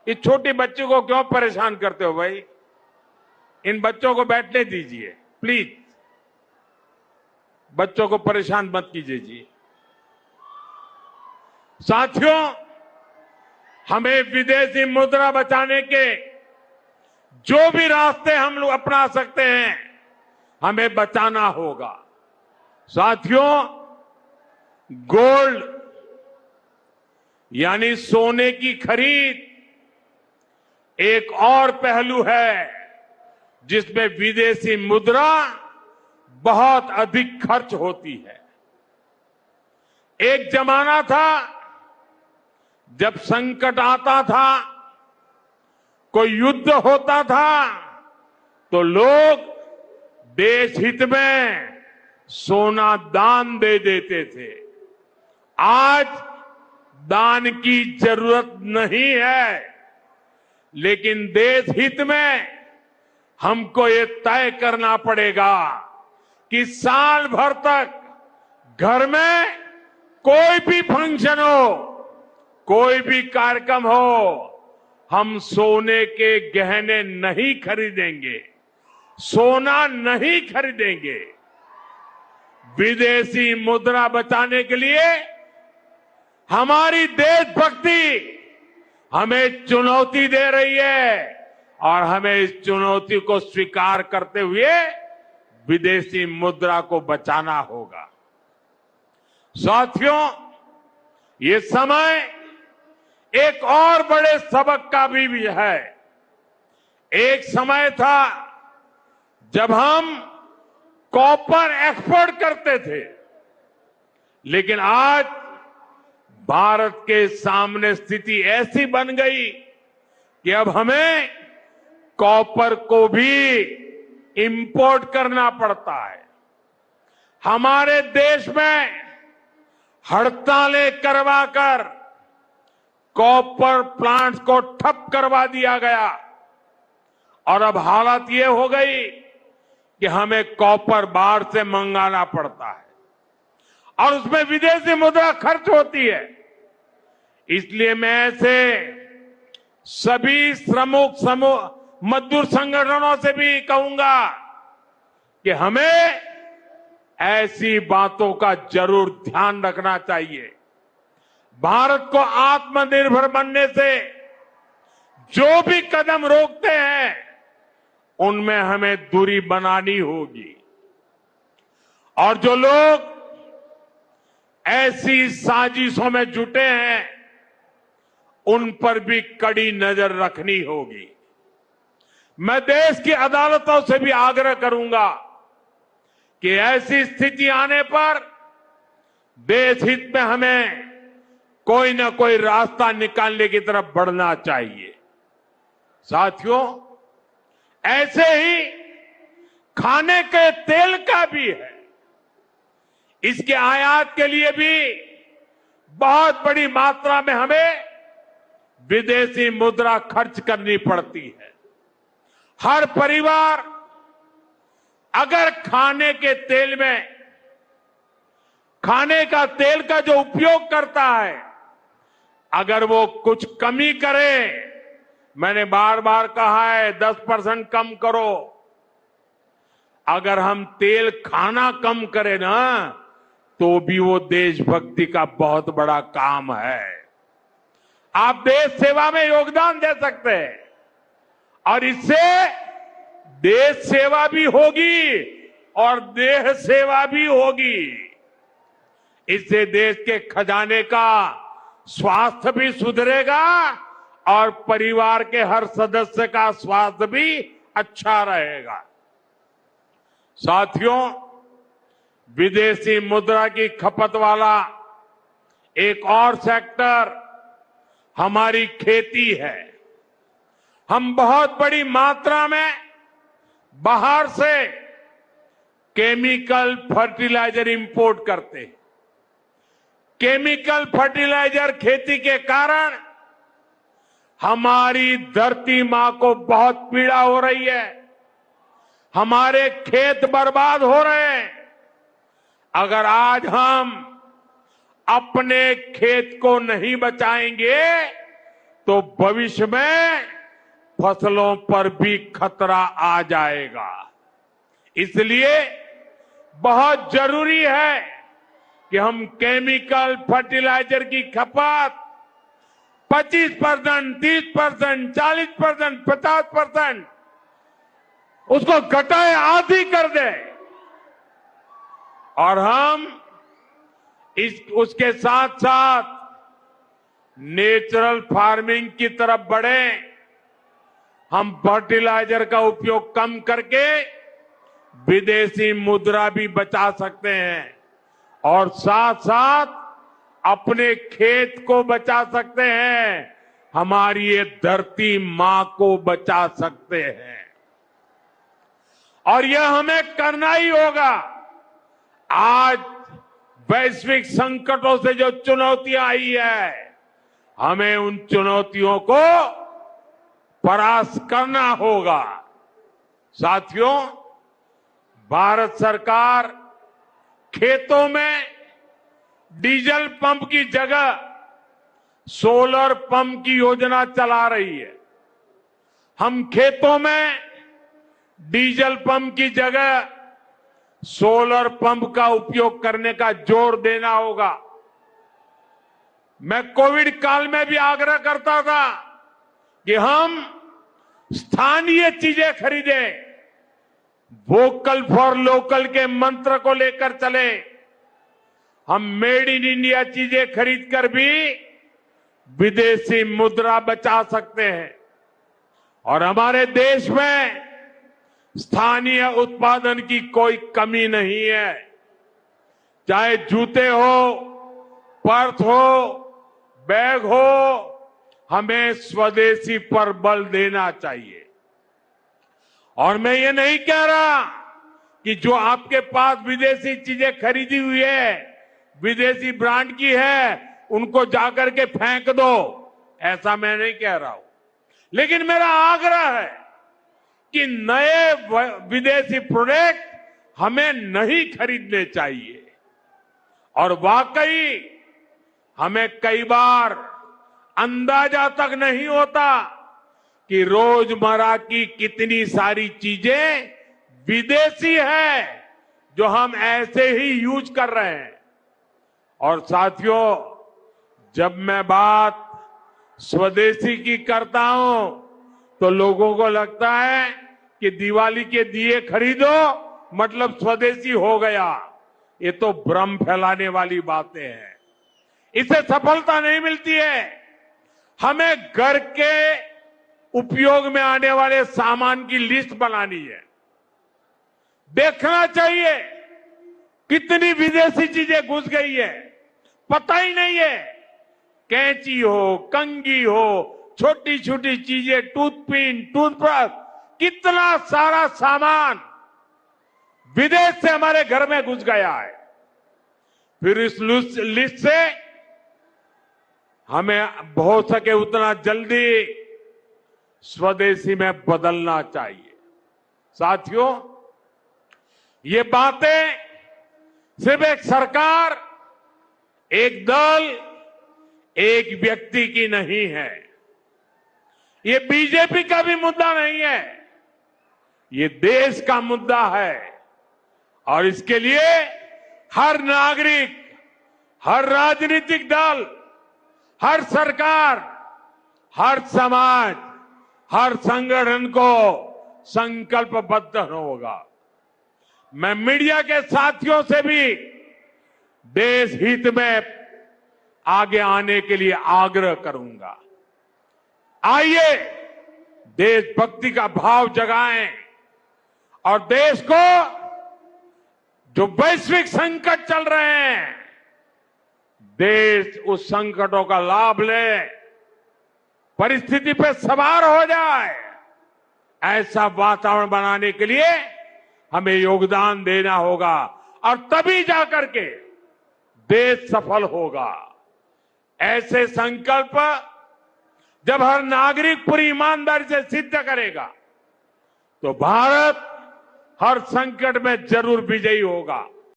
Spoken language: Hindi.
इस छोटी बच्ची को क्यों परेशान करते हो भाई? इन बच्चों को बैठने दीजिए प्लीज। बच्चों को परेशान मत कीजिए जी। साथियों, हमें विदेशी मुद्रा बचाने के जो भी रास्ते हम लोग अपना सकते हैं, हमें बचाना होगा। साथियों, गोल्ड यानी सोने की खरीद एक और पहलू है जिसमें विदेशी मुद्रा बहुत अधिक खर्च होती है। एक जमाना था जब संकट आता था, कोई युद्ध होता था, तो लोग देश हित में सोना दान दे देते थे। आज दान की जरूरत नहीं है, लेकिन देश हित में हमको ये तय करना पड़ेगा कि साल भर तक घर में कोई भी फंक्शन हो, कोई भी कार्यक्रम हो, हम सोने के गहने नहीं खरीदेंगे, सोना नहीं खरीदेंगे। विदेशी मुद्रा बचाने के लिए हमारी देशभक्ति हमें चुनौती दे रही है और हमें इस चुनौती को स्वीकार करते हुए विदेशी मुद्रा को बचाना होगा। साथियों, ये समय एक और बड़े सबक का भी है। एक समय था जब हम कॉपर एक्सपोर्ट करते थे, लेकिन आज भारत के सामने स्थिति ऐसी बन गई कि अब हमें कॉपर को भी इंपोर्ट करना पड़ता है। हमारे देश में हड़तालें करवाकर कॉपर प्लांट्स को ठप करवा दिया गया और अब हालत ये हो गई कि हमें कॉपर बाहर से मंगाना पड़ता है और उसमें विदेशी मुद्रा खर्च होती है। इसलिए मैं ऐसे सभी श्रमिक समूह मजदूर संगठनों से भी कहूंगा कि हमें ऐसी बातों का जरूर ध्यान रखना चाहिए। भारत को आत्मनिर्भर बनने से जो भी कदम रोकते हैं, उनमें हमें दूरी बनानी होगी और जो लोग ऐसी साजिशों में जुटे हैं, उन पर भी कड़ी नजर रखनी होगी। मैं देश की अदालतों से भी आग्रह करूंगा कि ऐसी स्थिति आने पर देश हित में हमें कोई ना कोई रास्ता निकालने की तरफ बढ़ना चाहिए। साथियों, ऐसे ही खाने के तेल का भी है। इसके आयात के लिए भी बहुत बड़ी मात्रा में हमें विदेशी मुद्रा खर्च करनी पड़ती है। हर परिवार अगर खाने के तेल में खाने का तेल का जो उपयोग करता है, अगर वो कुछ कमी करे, मैंने बार बार कहा है 10% कम करो। अगर हम तेल खाना कम करें ना, तो भी वो देशभक्ति का बहुत बड़ा काम है। आप देश सेवा में योगदान दे सकते हैं और इससे देश सेवा भी होगी और देह सेवा भी होगी। इससे देश के खजाने का स्वास्थ्य भी सुधरेगा और परिवार के हर सदस्य का स्वास्थ्य भी अच्छा रहेगा। साथियों, विदेशी मुद्रा की खपत वाला एक और सेक्टर हमारी खेती है। हम बहुत बड़ी मात्रा में बाहर से केमिकल फर्टिलाइजर इंपोर्ट करते हैं। केमिकल फर्टिलाइजर खेती के कारण हमारी धरती मां को बहुत पीड़ा हो रही है। हमारे खेत बर्बाद हो रहे हैं। अगर आज हम अपने खेत को नहीं बचाएंगे, तो भविष्य में फसलों पर भी खतरा आ जाएगा। इसलिए बहुत जरूरी है कि हम केमिकल फर्टिलाइजर की खपत 25%, 30%, 40%, 50% उसको घटाए, आधी कर दे और हम उसके साथ साथ नेचुरल फार्मिंग की तरफ बढ़े। हम फर्टिलाइजर का उपयोग कम करके विदेशी मुद्रा भी बचा सकते हैं और साथ साथ अपने खेत को बचा सकते हैं, हमारी ये धरती मां को बचा सकते हैं। और यह हमें करना ही होगा। आज वैश्विक संकटों से जो चुनौतियां आई है, हमें उन चुनौतियों को परास्त करना होगा। साथियों, भारत सरकार खेतों में डीजल पंप की जगह सोलर पंप की योजना चला रही है। हम खेतों में डीजल पंप की जगह सोलर पंप का उपयोग करने का जोर देना होगा। मैं कोविड काल में भी आग्रह करता था कि हम स्थानीय चीजें खरीदें, वोकल फॉर लोकल के मंत्र को लेकर चले। हम मेड इन इंडिया चीजें खरीदकर भी विदेशी मुद्रा बचा सकते हैं और हमारे देश में स्थानीय उत्पादन की कोई कमी नहीं है। चाहे जूते हो, पर्स हो, बैग हो, हमें स्वदेशी पर बल देना चाहिए। और मैं ये नहीं कह रहा कि जो आपके पास विदेशी चीजें खरीदी हुई है, विदेशी ब्रांड की है, उनको जाकर के फेंक दो, ऐसा मैं नहीं कह रहा हूं। लेकिन मेरा आग्रह है कि नए विदेशी प्रोडक्ट हमें नहीं खरीदने चाहिए। और वाकई हमें कई बार अंदाजा तक नहीं होता कि रोजमर्रा की कितनी सारी चीजें विदेशी है जो हम ऐसे ही यूज कर रहे हैं। और साथियों, जब मैं बात स्वदेशी की करता हूं तो लोगों को लगता है कि दिवाली के दिए खरीदो मतलब स्वदेशी हो गया। ये तो भ्रम फैलाने वाली बातें हैं। इससे सफलता नहीं मिलती है। हमें घर के उपयोग में आने वाले सामान की लिस्ट बनानी है। देखना चाहिए कितनी विदेशी चीजें घुस गई है, पता ही नहीं है। कैंची हो, कंघी हो, छोटी छोटी चीजें, टूथपिन, टूथब्रश, कितना सारा सामान विदेश से हमारे घर में घुस गया है। फिर इस लिस्ट से हमें हो सके उतना जल्दी स्वदेशी में बदलना चाहिए। साथियों, ये बातें सिर्फ एक सरकार, एक दल, एक व्यक्ति की नहीं है। ये बीजेपी का भी मुद्दा नहीं है, ये देश का मुद्दा है। और इसके लिए हर नागरिक, हर राजनीतिक दल, हर सरकार, हर समाज, हर संगठन को संकल्पबद्ध होगा। मैं मीडिया के साथियों से भी देश हित में आगे आने के लिए आग्रह करूंगा। आइए देशभक्ति का भाव जगाएं और देश को जो वैश्विक संकट चल रहे हैं, देश उस संकटों का लाभ ले, परिस्थिति पे सवार हो जाए। ऐसा वातावरण बनाने के लिए हमें योगदान देना होगा और तभी जाकर के देश सफल होगा। ऐसे संकल्प जब हर नागरिक पूरी ईमानदारी से सिद्ध करेगा तो भारत हर संकट में जरूर विजयी होगा।